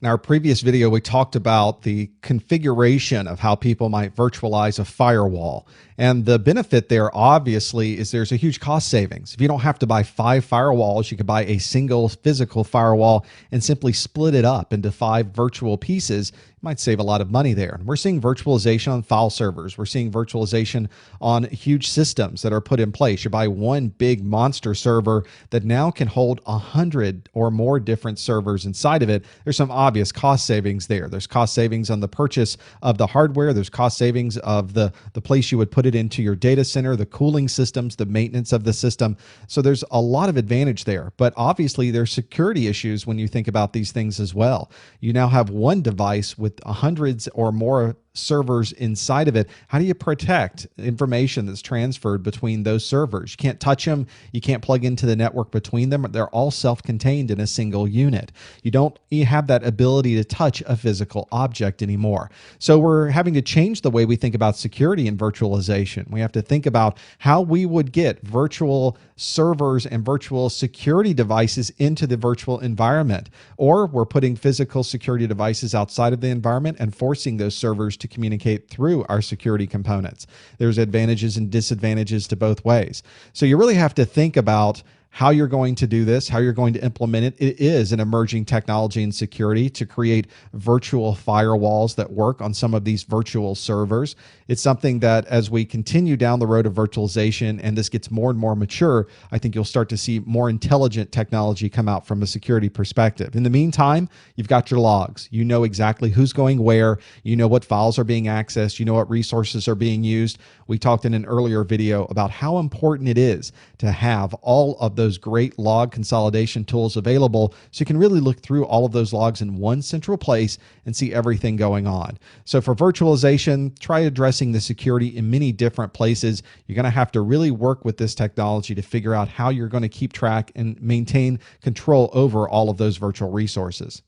In our previous video, we talked about the configuration of how people might virtualize a firewall. And the benefit there, obviously, is there's a huge cost savings. If you don't have to buy 5 firewalls, you could buy a single physical firewall and simply split it up into 5 virtual pieces. You might save a lot of money there. And we're seeing virtualization on file servers. We're seeing virtualization on huge systems that are put in place. You buy one big monster server that now can hold 100 or more different servers inside of it. There's some obvious cost savings there. There's cost savings on the purchase of the hardware. There's cost savings of the place you would put it into your data center, the cooling systems, the maintenance of the system. So there's a lot of advantage there. But obviously, there's security issues when you think about these things as well. You now have one device with hundreds or more servers inside of it. How do you protect information that's transferred between those servers? You can't touch them. You can't plug into the network between them. They're all self-contained in a single unit. You don't have that ability to touch a physical object anymore. So we're having to change the way we think about security and virtualization. We have to think about how we would get virtual servers and virtual security devices into the virtual environment. Or we're putting physical security devices outside of the environment and forcing those servers to communicate through our security components. There's advantages and disadvantages to both ways. So you really have to think about how you're going to do this, how you're going to implement it. It is an emerging technology in security to create virtual firewalls that work on some of these virtual servers. It's something that as we continue down the road of virtualization and this gets more and more mature, I think you'll start to see more intelligent technology come out from a security perspective. In the meantime, you've got your logs. You know exactly who's going where. You know what files are being accessed. You know what resources are being used. We talked in an earlier video about how important it is to have all of those great log consolidation tools available so you can really look through all of those logs in one central place and see everything going on. So for virtualization, try addressing the security in many different places. You're going to have to really work with this technology to figure out how you're going to keep track and maintain control over all of those virtual resources.